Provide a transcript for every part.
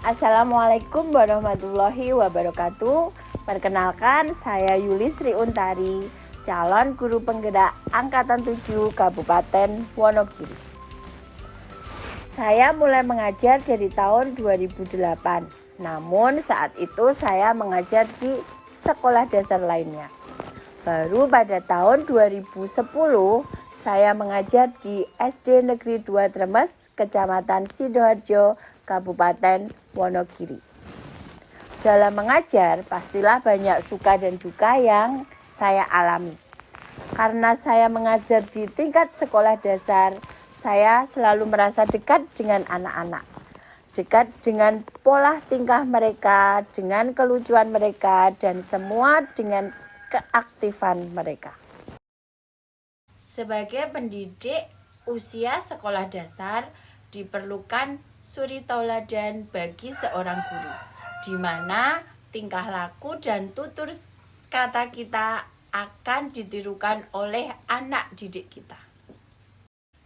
Assalamualaikum warahmatullahi wabarakatuh. Perkenalkan, saya Yuli Sri Untari, calon guru penggerak Angkatan 7 Kabupaten Wonogiri. Saya mulai mengajar dari tahun 2008, namun saat itu saya mengajar di sekolah dasar lainnya. Baru pada tahun 2010, saya mengajar di SD Negeri 2 Tremes, Kecamatan Sidoarjo, Kabupaten Wonogiri. Dalam mengajar, pastilah banyak suka dan duka yang saya alami. Karena saya mengajar di tingkat sekolah dasar, saya selalu merasa dekat dengan anak-anak. Dekat dengan pola tingkah mereka, dengan kelucuan mereka, dan semua dengan keaktifan mereka. Sebagai pendidik usia sekolah dasar, diperlukan suri tauladan bagi seorang guru, di mana tingkah laku dan tutur kata kita akan ditirukan oleh anak didik kita.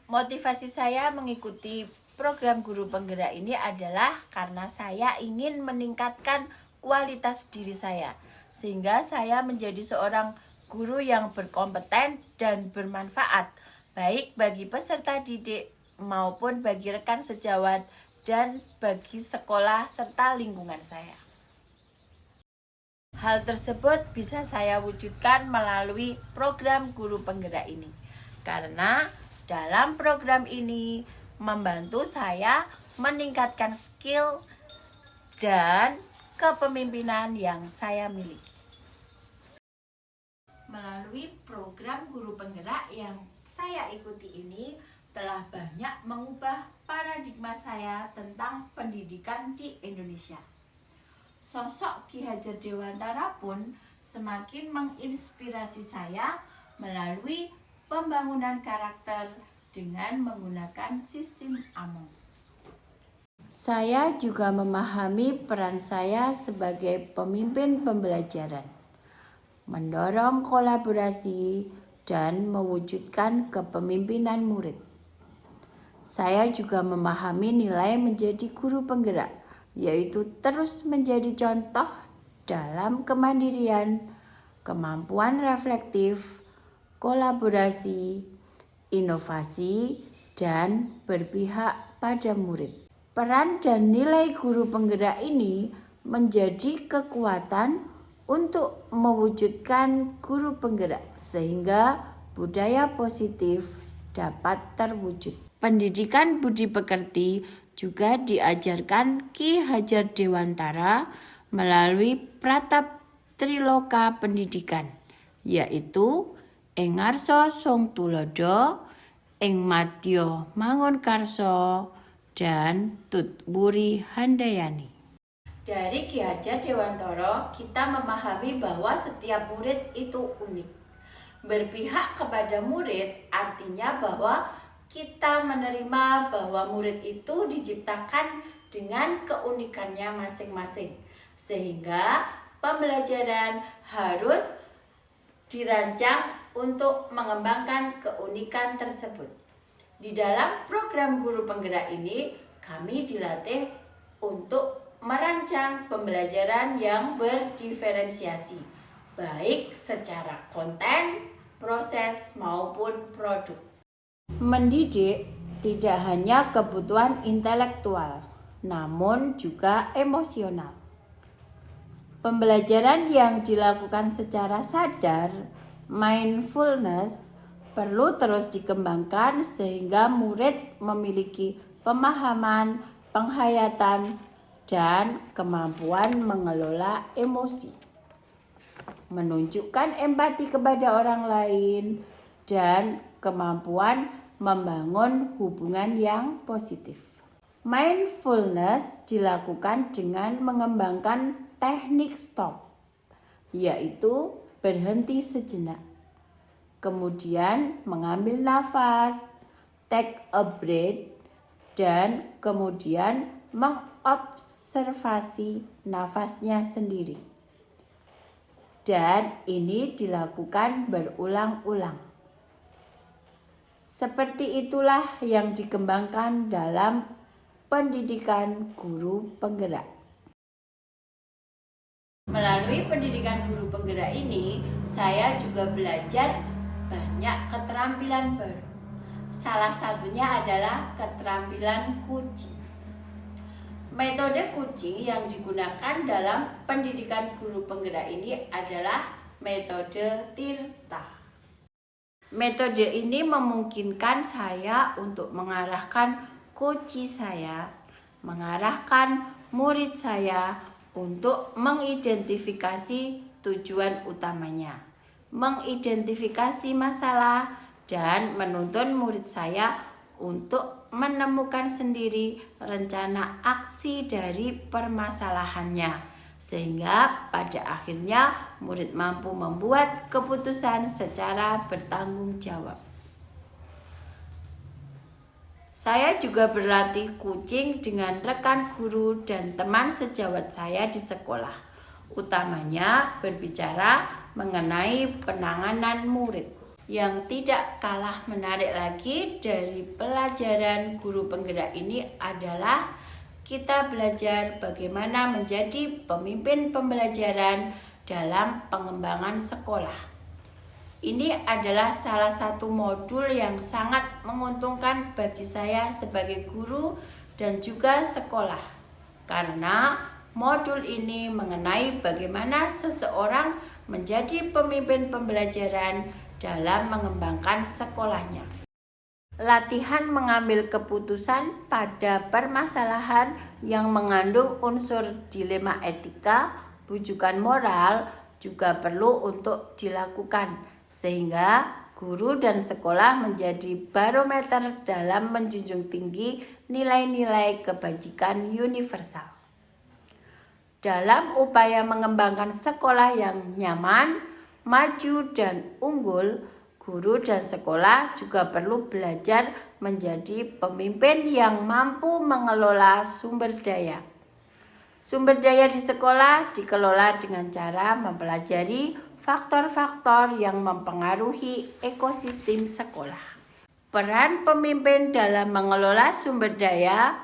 Motivasi saya mengikuti program guru penggerak ini adalah karena saya ingin meningkatkan kualitas diri saya, sehingga saya menjadi seorang guru yang berkompeten dan bermanfaat, baik bagi peserta didik maupun bagi rekan sejawat dan bagi sekolah serta lingkungan saya. Hal tersebut bisa saya wujudkan melalui program guru penggerak ini, karena dalam program ini membantu saya meningkatkan skill dan kepemimpinan yang saya miliki. Melalui program guru penggerak yang saya ikuti ini telah banyak mengubah paradigma saya tentang pendidikan di Indonesia. Sosok Ki Hajar Dewantara pun semakin menginspirasi saya melalui pembangunan karakter dengan menggunakan sistem AMONG. Saya juga memahami peran saya sebagai pemimpin pembelajaran, mendorong kolaborasi dan mewujudkan kepemimpinan murid. Saya juga memahami nilai menjadi guru penggerak, yaitu terus menjadi contoh dalam kemandirian, kemampuan reflektif, kolaborasi, inovasi, dan berpihak pada murid. Peran dan nilai guru penggerak ini menjadi kekuatan untuk mewujudkan guru penggerak, sehingga budaya positif dapat terwujud. Pendidikan budi pekerti juga diajarkan Ki Hajar Dewantara melalui Pratap Triloka Pendidikan, yaitu ing ngarsa sung tulodo, ing madya mangunkarsa, dan tutwuri handayani. Dari Ki Hajar Dewantara, kita memahami bahwa setiap murid itu unik. Berpihak kepada murid artinya bahwa kita menerima bahwa murid itu diciptakan dengan keunikannya masing-masing, sehingga pembelajaran harus dirancang untuk mengembangkan keunikan tersebut. Di dalam program guru penggerak ini, kami dilatih untuk merancang pembelajaran yang berdiferensiasi, baik secara konten, proses, maupun produk. Mendidik tidak hanya kebutuhan intelektual, namun juga emosional. Pembelajaran yang dilakukan secara sadar, mindfulness, perlu terus dikembangkan sehingga murid memiliki pemahaman, penghayatan, dan kemampuan mengelola emosi, menunjukkan empati kepada orang lain, dan kemampuan membangun hubungan yang positif. Mindfulness dilakukan dengan mengembangkan teknik stop, yaitu berhenti sejenak. Kemudian mengambil nafas, take a breath, dan kemudian mengobservasi nafasnya sendiri. Dan ini dilakukan berulang-ulang. Seperti itulah yang dikembangkan dalam pendidikan guru penggerak. Melalui pendidikan guru penggerak ini, saya juga belajar banyak keterampilan baru. Salah satunya adalah keterampilan coaching. Metode coaching yang digunakan dalam pendidikan guru penggerak ini adalah metode Tirta. Metode ini memungkinkan saya untuk mengarahkan coach saya, mengarahkan murid saya untuk mengidentifikasi tujuan utamanya, mengidentifikasi masalah, dan menuntun murid saya untuk menemukan sendiri rencana aksi dari permasalahannya, sehingga pada akhirnya murid mampu membuat keputusan secara bertanggung jawab. Saya juga berlatih coaching dengan rekan guru dan teman sejawat saya di sekolah, utamanya berbicara mengenai penanganan murid. Yang tidak kalah menarik lagi dari pelajaran guru penggerak ini adalah kita belajar bagaimana menjadi pemimpin pembelajaran dalam pengembangan sekolah. Ini adalah salah satu modul yang sangat menguntungkan bagi saya sebagai guru dan juga sekolah. Karena modul ini mengenai bagaimana seseorang menjadi pemimpin pembelajaran dalam mengembangkan sekolahnya. Latihan mengambil keputusan pada permasalahan yang mengandung unsur dilema etika, bujukan moral juga perlu untuk dilakukan, sehingga guru dan sekolah menjadi barometer dalam menjunjung tinggi nilai-nilai kebajikan universal. Dalam upaya mengembangkan sekolah yang nyaman, maju, dan unggul, guru dan sekolah juga perlu belajar menjadi pemimpin yang mampu mengelola sumber daya. Sumber daya di sekolah dikelola dengan cara mempelajari faktor-faktor yang mempengaruhi ekosistem sekolah. Peran pemimpin dalam mengelola sumber daya,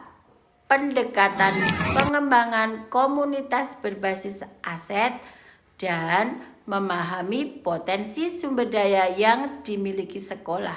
pendekatan pengembangan komunitas berbasis aset, dan memahami potensi sumber daya yang dimiliki sekolah,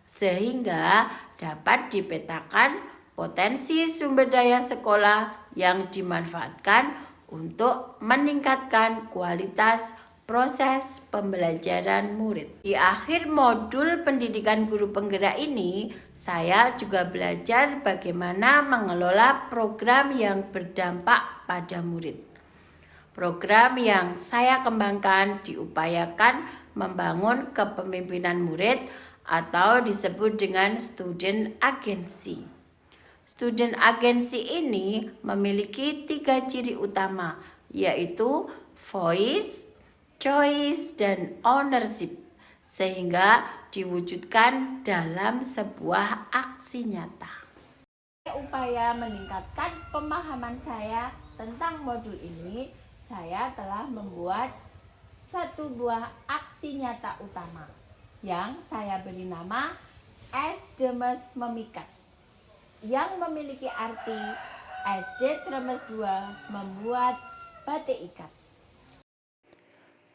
sehingga dapat dipetakan potensi sumber daya sekolah yang dimanfaatkan untuk meningkatkan kualitas proses pembelajaran murid. Di akhir modul pendidikan guru penggerak ini, saya juga belajar bagaimana mengelola program yang berdampak pada murid. Program yang saya kembangkan diupayakan membangun kepemimpinan murid atau disebut dengan student agency. Student agency ini memiliki 3 ciri utama, yaitu voice, choice, dan ownership, sehingga diwujudkan dalam sebuah aksi nyata. Upaya meningkatkan pemahaman saya tentang modul ini, saya telah membuat satu buah aksi nyata utama yang saya beri nama SD-Mes Memikat, yang memiliki arti SD Tremes 2 membuat batik ikat.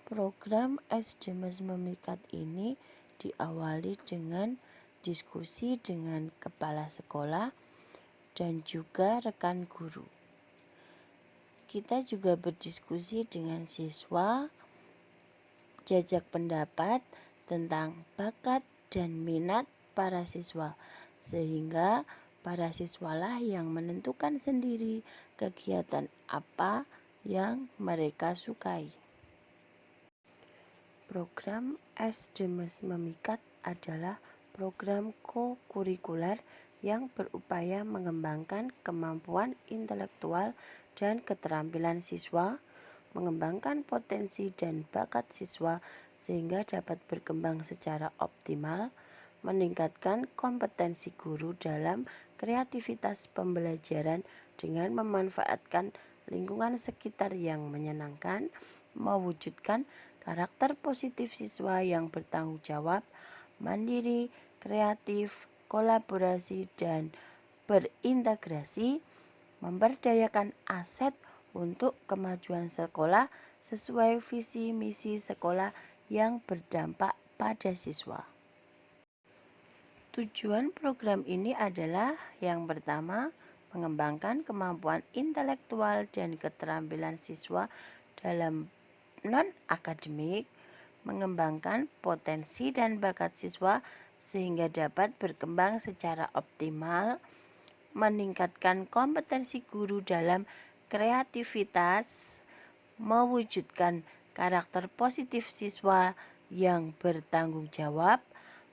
Program SD-Mes Memikat ini diawali dengan diskusi dengan kepala sekolah dan juga rekan guru. Kita juga berdiskusi dengan siswa, jajak pendapat tentang bakat dan minat para siswa, sehingga para siswalah yang menentukan sendiri kegiatan apa yang mereka sukai. Program SD-Mes Memikat adalah program kokurikuler yang berupaya mengembangkan kemampuan intelektual dan keterampilan siswa, mengembangkan potensi dan bakat siswa sehingga dapat berkembang secara optimal, meningkatkan kompetensi guru dalam kreativitas pembelajaran dengan memanfaatkan lingkungan sekitar yang menyenangkan, mewujudkan karakter positif siswa yang bertanggung jawab, mandiri, kreatif, kolaborasi, dan berintegrasi, memberdayakan aset untuk kemajuan sekolah sesuai visi misi sekolah yang berdampak pada siswa. Tujuan program ini adalah yang pertama, mengembangkan kemampuan intelektual dan keterampilan siswa dalam non-akademik, mengembangkan potensi dan bakat siswa sehingga dapat berkembang secara optimal, meningkatkan kompetensi guru dalam kreativitas, mewujudkan karakter positif siswa yang bertanggung jawab,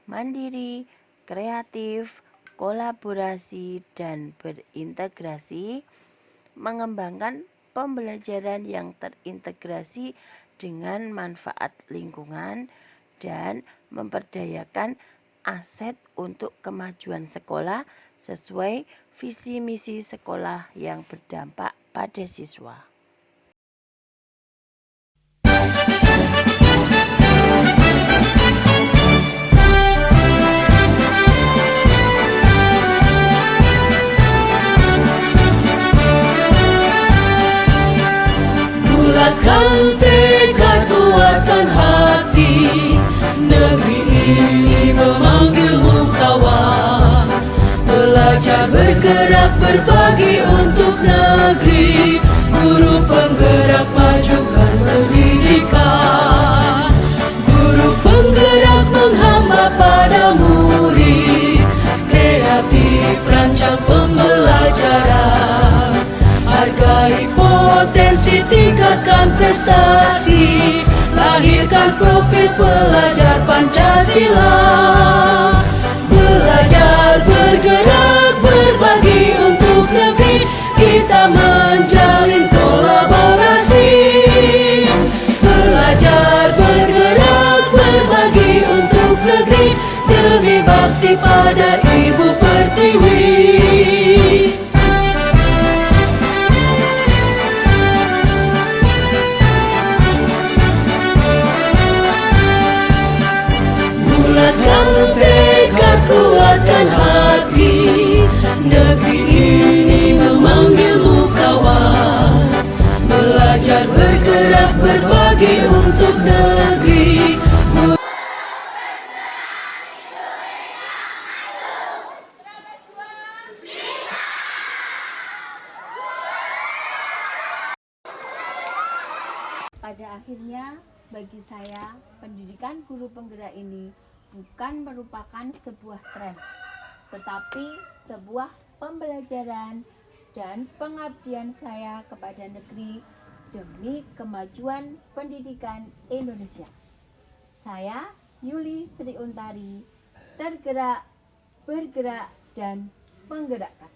mandiri, kreatif, kolaborasi, dan berintegrasi, mengembangkan pembelajaran yang terintegrasi dengan manfaat lingkungan, dan memperdayakan aset untuk kemajuan sekolah sesuai visi misi sekolah yang berdampak pada siswa. Bulatkan tekad, kuatkan hati, negeri ini memanggilmu kawan. Belajar, bergerak, berbagi untuk negeri, guru penggerak majukan pendidikan. Guru penggerak menghamba pada murid, kreatif rancang pembelajaran. Hargai potensi, tingkatkan prestasi, lahirkan profil pelajar Pancasila. Belajar, bergerak, berbagi untuk negeri, kita menjalin kolaborasi. Belajar, bergerak, berbagi untuk negeri, demi bakti pada Ibu Pertiwi. Bulatkan tekad, kuatkan hati, negeri ini memanggilmu kawan. Belajar, bergerak, berbagi untuk negeri. Pada akhirnya, bagi saya, pendidikan guru penggerak ini bukan merupakan sebuah tren, tetapi sebuah pembelajaran dan pengabdian saya kepada negeri demi kemajuan pendidikan Indonesia. Saya, Yuli Sri Untari, tergerak, bergerak, dan menggerakkan.